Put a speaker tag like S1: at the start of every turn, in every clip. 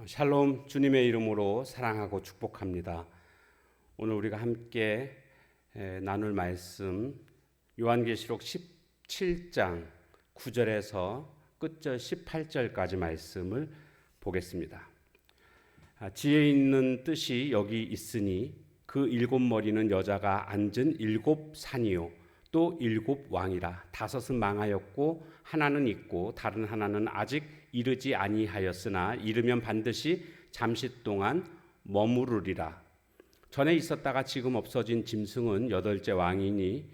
S1: 샬롬, 주님의 이름으로 사랑하고 축복합니다. 오늘 우리가 함께 나눌 말씀 요한계시록 17장 9절에서 끝절 18절까지 말씀을 보겠습니다. 지혜 있는 뜻이 여기 있으니 그 일곱 머리는 여자가 앉은 일곱 산이요 또 일곱 왕이라. 다섯은 망하였고 하나는 있고 다른 하나는 아직 이르지 아니하였으나 이르면 반드시 잠시 동안 머무르리라. 전에 있었다가 지금 없어진 짐승은 여덟째 왕이니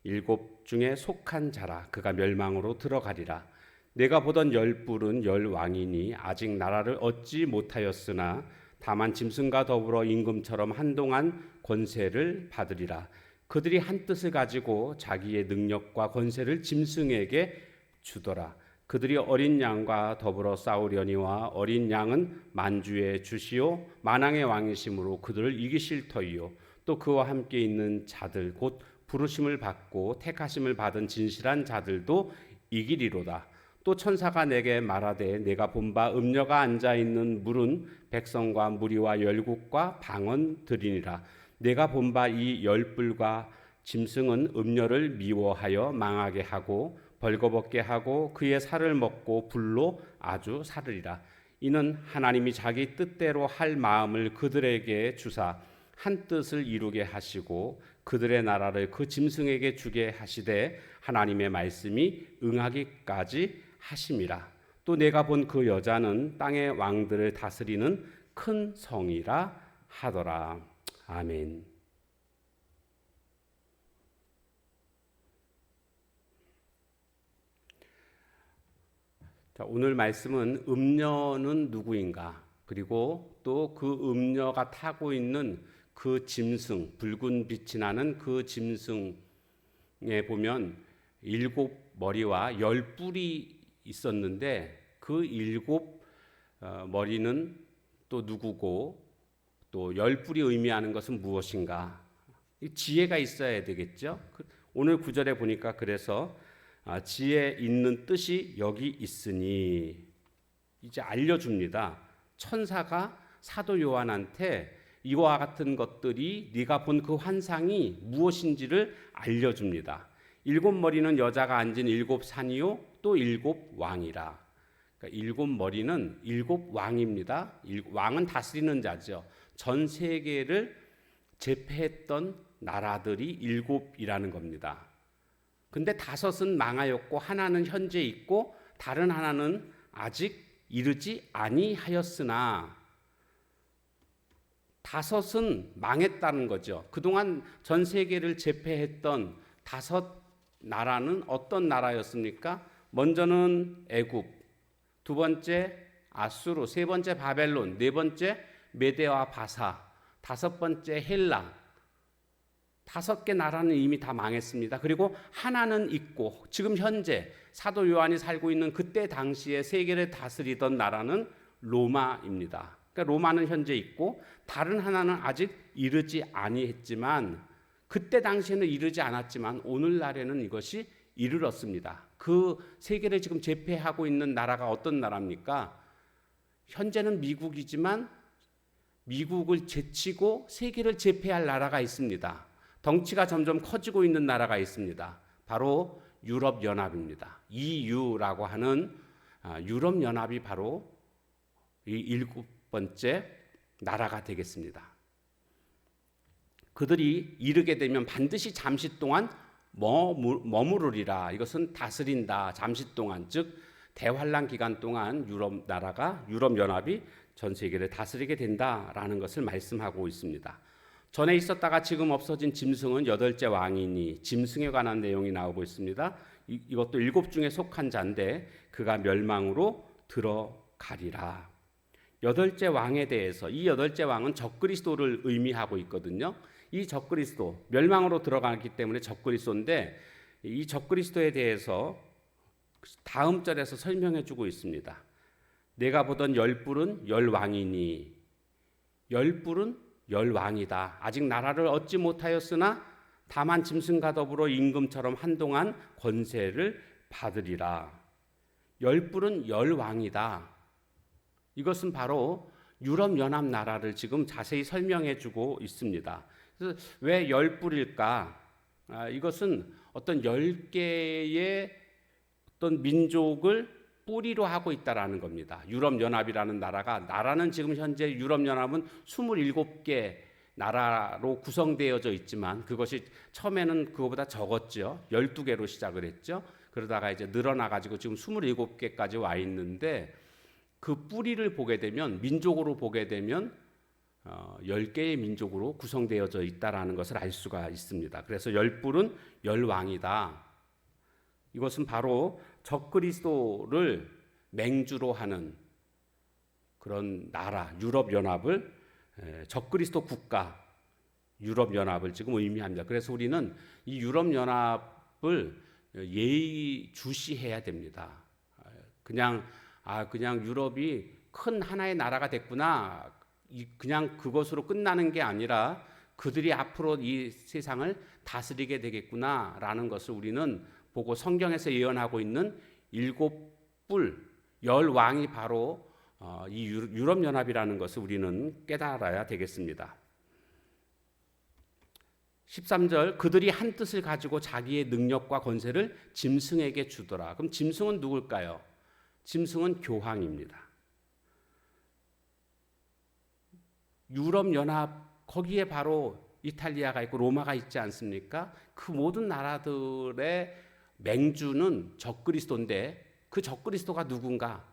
S1: 일곱 중에 속한 자라. 그가 멸망으로 들어가리라. 내가 보던 열 뿔은 열 왕이니 아직 나라를 얻지 못하였으나 다만 짐승과 더불어 임금처럼 한동안 권세를 받으리라. 그들이 한 뜻을 가지고 자기의 능력과 권세를 짐승에게 주더라. 그들이 어린 양과 더불어 싸우려니와 어린 양은 만주의 주시요 만왕의 왕이심으로 그들을 이기실 터이요 또 그와 함께 있는 자들 곧 부르심을 받고 택하심을 받은 진실한 자들도 이기리로다. 또 천사가 내게 말하되 내가 본 바 음녀가 앉아 있는 물은 백성과 무리와 열국과 방언들이니라. 내가 본 바 이 열뿔과 짐승은 음녀를 미워하여 망하게 하고 벌거벗게 하고 그의 살을 먹고 불로 아주 사르리라. 이는 하나님이 자기 뜻대로 할 마음을 그들에게 주사 한 뜻을 이루게 하시고 그들의 나라를 그 짐승에게 주게 하시되 하나님의 말씀이 응하기까지 하심이라. 또 내가 본 그 여자는 땅의 왕들을 다스리는 큰 성이라 하더라. 아멘. 자, 오늘 말씀은 음녀는 누구인가, 그리고 또 그 음녀가 타고 있는 그 짐승, 붉은 빛이 나는 그 짐승에 보면 일곱 머리와 열 뿔이 있었는데 그 일곱 머리는 또 누구고 또 열 뿔이 의미하는 것은 무엇인가? 지혜가 있어야 되겠죠. 오늘 구절에 보니까 그래서 지혜 있는 뜻이 여기 있으니 이제 알려줍니다. 천사가 사도 요한한테 이와 같은 것들이 네가 본 그 환상이 무엇인지를 알려줍니다. 일곱 머리는 여자가 앉은 일곱 산이요 또 일곱 왕이라. 그러니까 일곱 머리는 일곱 왕입니다. 왕은 다스리는 자죠. 전 세계를 제패했던 나라들이 일곱이라는 겁니다. 근데 다섯은 망하였고 하나는 현재 있고 다른 하나는 아직 이르지 아니하였으나, 다섯은 망했다는 거죠. 그동안 전 세계를 제패했던 다섯 나라는 어떤 나라였습니까? 먼저는 애굽, 두 번째 아수르, 세 번째 바벨론, 네 번째 메데와 바사, 다섯 번째 헬라. 다섯 개 나라는 이미 다 망했습니다. 그리고 하나는 있고 지금 현재 사도 요한이 살고 있는 그때 당시에 세계를 다스리던 나라는 로마입니다. 그러니까 로마는 현재 있고 다른 하나는 아직 이르지 아니했지만, 그때 당시에는 이르지 않았지만 오늘날에는 이것이 이르렀습니다. 그 세계를 지금 제패하고 있는 나라가 어떤 나라입니까? 현재는 미국이지만 미국을 제치고 세계를 제패할 나라가 있습니다. 덩치가 점점 커지고 있는 나라가 있습니다. 바로 유럽연합입니다. EU라고 하는 유럽연합이 바로 이 일곱 번째 나라가 되겠습니다. 그들이 이르게 되면 반드시 잠시 동안 머무르리라. 이것은 다스린다. 잠시 동안, 즉 대환란 기간 동안 유럽연합이 전 세계를 다스리게 된다라는 것을 말씀하고 있습니다. 전에 있었다가 지금 없어진 짐승은 여덟째 왕이니, 짐승에 관한 내용이 나오고 있습니다. 이것도 일곱 중에 속한 자인데 그가 멸망으로 들어가리라. 여덟째 왕에 대해서, 이 여덟째 왕은 적그리스도를 의미하고 있거든요. 이 적그리스도, 멸망으로 들어가기 때문에 적그리스도인데 이 적그리스도에 대해서 다음 절에서 설명해 주고 있습니다. 내가 보던 열 뿔은 열 왕이니, 열 뿔은 열 왕이다. 아직 나라를 얻지 못하였으나 다만 짐승과 더불어 임금처럼 한동안 권세를 받으리라. 열 뿔은 열 왕이다. 이것은 바로 유럽 연합 나라를 지금 자세히 설명해 주고 있습니다. 그래서 왜 10뿔일까? 이것은 어떤 10개의 어떤 민족을 뿌리로 하고 있다라는 겁니다. 유럽 연합이라는 나라는 지금 현재 유럽 연합은 27개 나라로 구성되어져 있지만 그것이 처음에는 그거보다 적었죠. 12개로 시작을 했죠. 그러다가 이제 늘어나 가지고 지금 27개까지 와 있는데 그 뿌리를 보게 되면 민족으로 보게 되면 10개의 민족으로 구성되어져 있다라는 것을 알 수가 있습니다. 그래서 10뿔은 10왕이다. 이것은 바로 적그리스도를 맹주로 하는 그런 나라 유럽연합을 적그리스도 국가 유럽연합을 지금 의미합니다. 그래서 우리는 이 유럽연합을 예의주시해야 됩니다. 그냥 유럽이 큰 하나의 나라가 됐구나. 그냥 그것으로 끝나는 게 아니라 그들이 앞으로 이 세상을 다스리게 되겠구나라는 것을 우리는 보고 성경에서 예언하고 있는 7뿔 10왕이 바로 이 유럽연합이라는 것을 우리는 깨달아야 되겠습니다. 13절 그들이 한 뜻을 가지고 자기의 능력과 권세를 짐승에게 주더라. 그럼 짐승은 누굴까요? 짐승은 교황입니다. 유럽연합 거기에 바로 이탈리아가 있고 로마가 있지 않습니까? 그 모든 나라들의 맹주는 적그리스도인데 그 적그리스도가 누군가?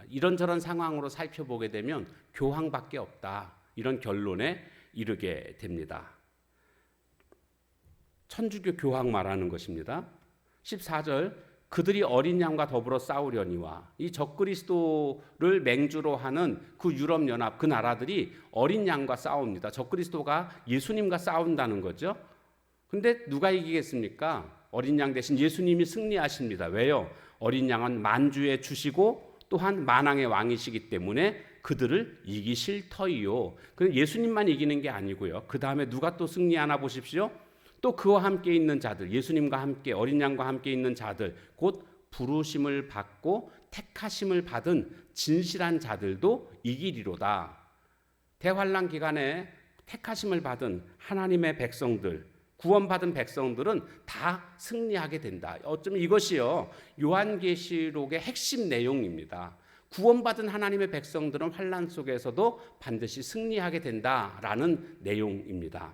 S1: 이런저런 상황으로 살펴보게 되면 교황밖에 없다. 이런 결론에 이르게 됩니다. 천주교 교황 말하는 것입니다. 14절 그들이 어린 양과 더불어 싸우려니와 이 적그리스도를 맹주로 하는 그 유럽연합 그 나라들이 어린 양과 싸웁니다. 적그리스도가 예수님과 싸운다는 거죠. 근데 누가 이기겠습니까? 어린 양 대신 예수님이 승리하십니다. 왜요? 어린 양은 만주의 주시고 또한 만왕의 왕이시기 때문에 그들을 이기실 터이요. 그럼 예수님만 이기는 게 아니고요. 그 다음에 누가 또 승리하나 보십시오. 또 그와 함께 있는 자들, 예수님과 함께 어린 양과 함께 있는 자들, 곧 부르심을 받고 택하심을 받은 진실한 자들도 이기리로다. 대환란 기간에 택하심을 받은 하나님의 백성들, 구원받은 백성들은 다 승리하게 된다. 어쩌면 이것이요 요한계시록의 핵심 내용입니다. 구원받은 하나님의 백성들은 환란 속에서도 반드시 승리하게 된다라는 내용입니다.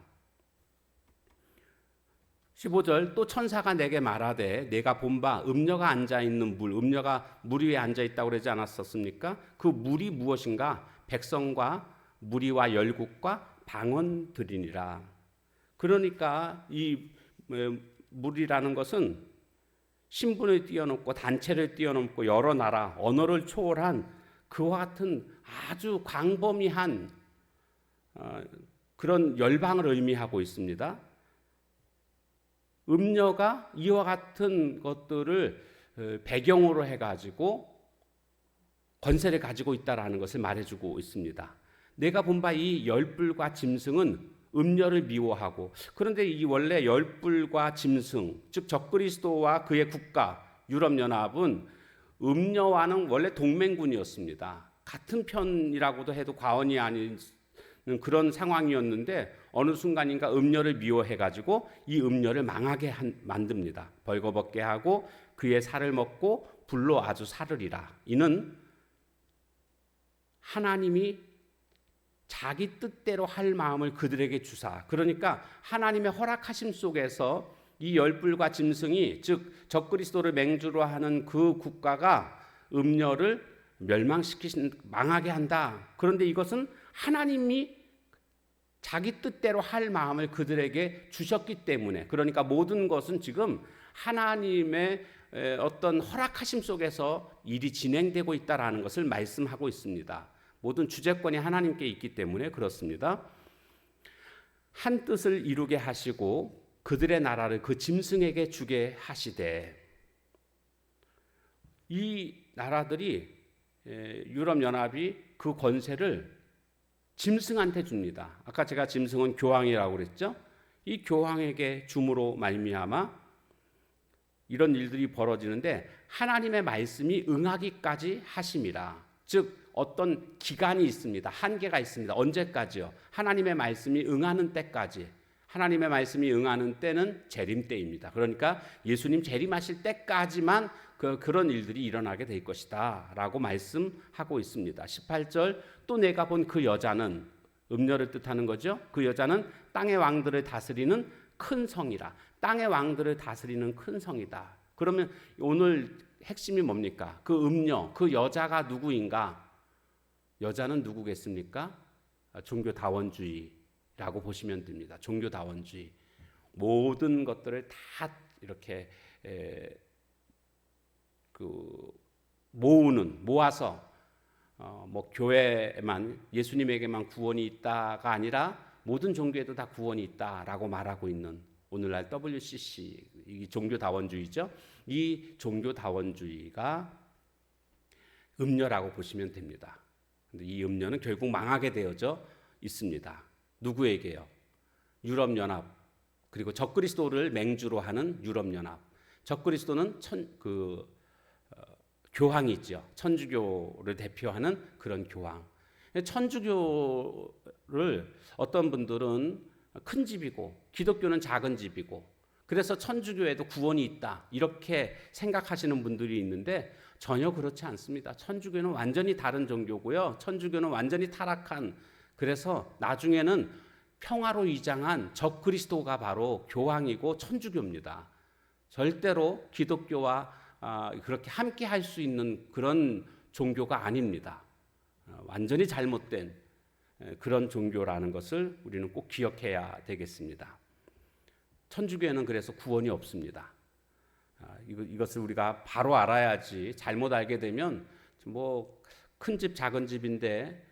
S1: 15절 또 천사가 내게 말하되 내가 본 바 음녀가 앉아있는 음녀가 물 위에 앉아있다고 그러지 않았었습니까? 그 물이 무엇인가? 백성과 무리와 열국과 방언들이니라. 그러니까 이 물이라는 것은 신분을 뛰어넘고 단체를 뛰어넘고 여러 나라 언어를 초월한 그와 같은 아주 광범위한 그런 열방을 의미하고 있습니다. 음녀가 이와 같은 것들을 배경으로 해가지고 권세를 가지고 있다라는 것을 말해주고 있습니다. 내가 본 바 이 열뿔과 짐승은 음녀를 미워하고, 그런데 이 원래 열뿔과 짐승, 즉 적그리스도와 그의 국가 유럽연합은 음녀와는 원래 동맹군이었습니다. 같은 편이라고도 해도 과언이 아닌 그런 상황이었는데 어느 순간인가 음녀를 미워해가지고 이 음녀를 망하게 만듭니다. 벌거벗게 하고 그의 살을 먹고 불로 아주 사르리라. 이는 하나님이 자기 뜻대로 할 마음을 그들에게 주사, 그러니까 하나님의 허락하심 속에서 이 열뿔과 짐승이 즉 적그리스도를 맹주로 하는 그 국가가 음녀를 망하게 한다. 그런데 이것은 하나님이 자기 뜻대로 할 마음을 그들에게 주셨기 때문에, 그러니까 모든 것은 지금 하나님의 어떤 허락하심 속에서 일이 진행되고 있다라는 것을 말씀하고 있습니다. 모든 주재권이 하나님께 있기 때문에 그렇습니다. 한 뜻을 이루게 하시고 그들의 나라를 그 짐승에게 주게 하시되, 이 나라들이 유럽연합이 그 권세를 짐승한테 줍니다. 아까 제가 짐승은 교황이라고 그랬죠. 이 교황에게 줌으로 말미암아 이런 일들이 벌어지는데 하나님의 말씀이 응하기까지 하심이라. 즉 어떤 기간이 있습니다. 한계가 있습니다. 언제까지요? 하나님의 말씀이 응하는 때까지. 하나님의 말씀이 응하는 때는 재림 때입니다. 그러니까 예수님 재림하실 때까지만 그런 일들이 일어나게 될 것이다 라고 말씀하고 있습니다. 18절, 또 내가 본 그 여자는, 음녀를 뜻하는 거죠. 그 여자는 땅의 왕들을 다스리는 큰 성이라. 땅의 왕들을 다스리는 큰 성이다. 그러면 오늘 핵심이 뭡니까? 그 음녀, 그 여자가 누구인가? 여자는 누구겠습니까? 종교다원주의라고 보시면 됩니다. 종교다원주의. 모든 것들을 다 이렇게 모아서 뭐 교회에만, 예수님에게만 구원이 있다가 아니라 모든 종교에도 다 구원이 있다라고 말하고 있는 오늘날 WCC, 이 종교다원주의죠. 이 종교다원주의가 음녀라고 보시면 됩니다. 근데 이 음녀는 결국 망하게 되어져 있습니다. 누구에게요? 유럽연합, 그리고 적그리스도를 맹주로 하는 유럽연합. 적그리스도는 교황이 있죠. 천주교를 대표하는 그런 교황. 천주교를 어떤 분들은 큰 집이고 기독교는 작은 집이고, 그래서 천주교에도 구원이 있다 이렇게 생각하시는 분들이 있는데 전혀 그렇지 않습니다. 천주교는 완전히 다른 종교고요. 천주교는 완전히 타락한, 그래서 나중에는 평화로 위장한 적그리스도가 바로 교황이고 천주교입니다. 절대로 기독교와 그렇게 함께 할 수 있는 그런 종교가 아닙니다. 완전히 잘못된 그런 종교라는 것을 우리는 꼭 기억해야 되겠습니다. 천주교에는 그래서 구원이 없습니다. 이것을 우리가 바로 알아야지, 잘못 알게 되면 뭐 큰 집 작은 집인데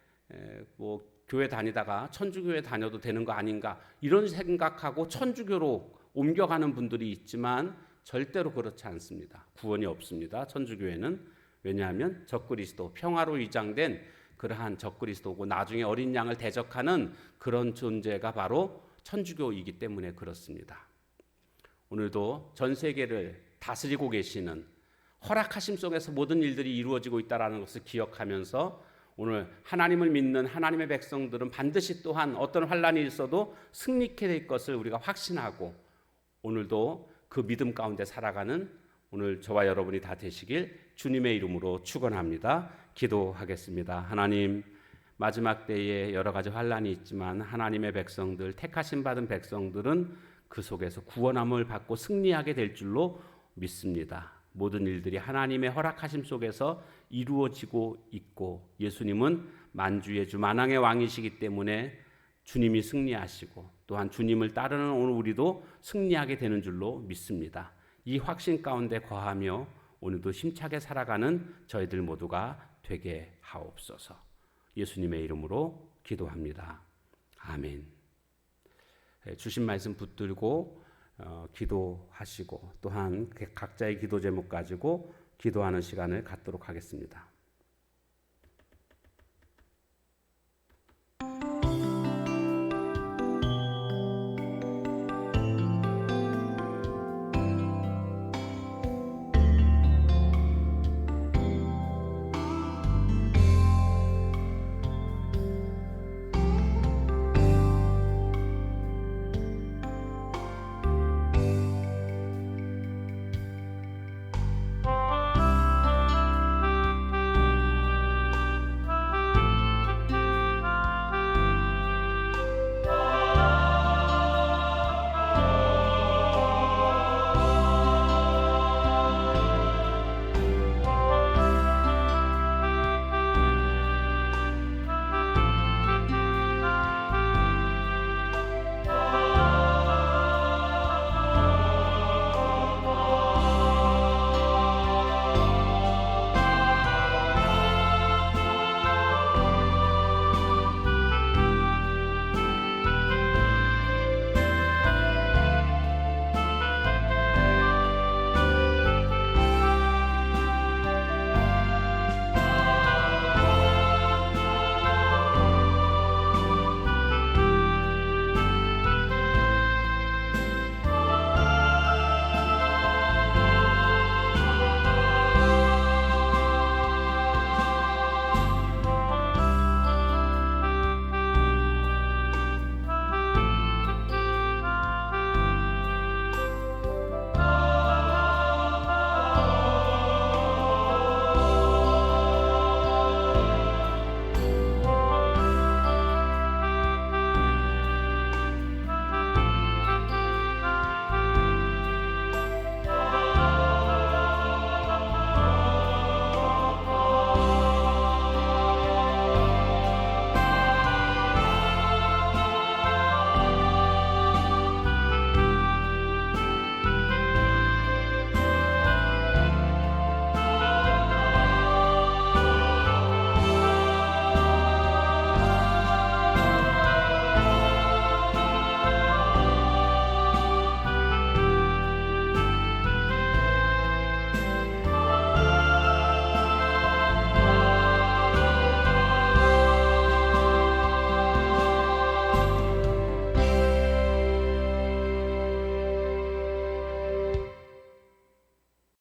S1: 뭐 교회 다니다가 천주교에 다녀도 되는 거 아닌가 이런 생각하고 천주교로 옮겨가는 분들이 있지만 절대로 그렇지 않습니다. 구원이 없습니다. 천주교회는. 왜냐하면 적그리스도, 평화로 위장된 그러한 적그리스도고 나중에 어린 양을 대적하는 그런 존재가 바로 천주교이기 때문에 그렇습니다. 오늘도 전 세계를 다스리고 계시는 허락하심 속에서 모든 일들이 이루어지고 있다는 것을 기억하면서 오늘 하나님을 믿는 하나님의 백성들은 반드시 또한 어떤 환난이 있어도 승리케 될 것을 우리가 확신하고 오늘도 그 믿음 가운데 살아가는 오늘 저와 여러분이 다 되시길 주님의 이름으로 축원합니다. 기도하겠습니다. 하나님, 마지막 때에 여러 가지 환난이 있지만 하나님의 백성들, 택하심 받은 백성들은 그 속에서 구원함을 받고 승리하게 될 줄로 믿습니다. 모든 일들이 하나님의 허락하심 속에서 이루어지고 있고 예수님은 만주의 주 만왕의 왕이시기 때문에 주님이 승리하시고 또한 주님을 따르는 오늘 우리도 승리하게 되는 줄로 믿습니다. 이 확신 가운데 거하며 오늘도 힘차게 살아가는 저희들 모두가 되게 하옵소서. 예수님의 이름으로 기도합니다. 아멘. 주신 말씀 붙들고 기도하시고 또한 각자의 기도 제목 가지고 기도하는 시간을 갖도록 하겠습니다.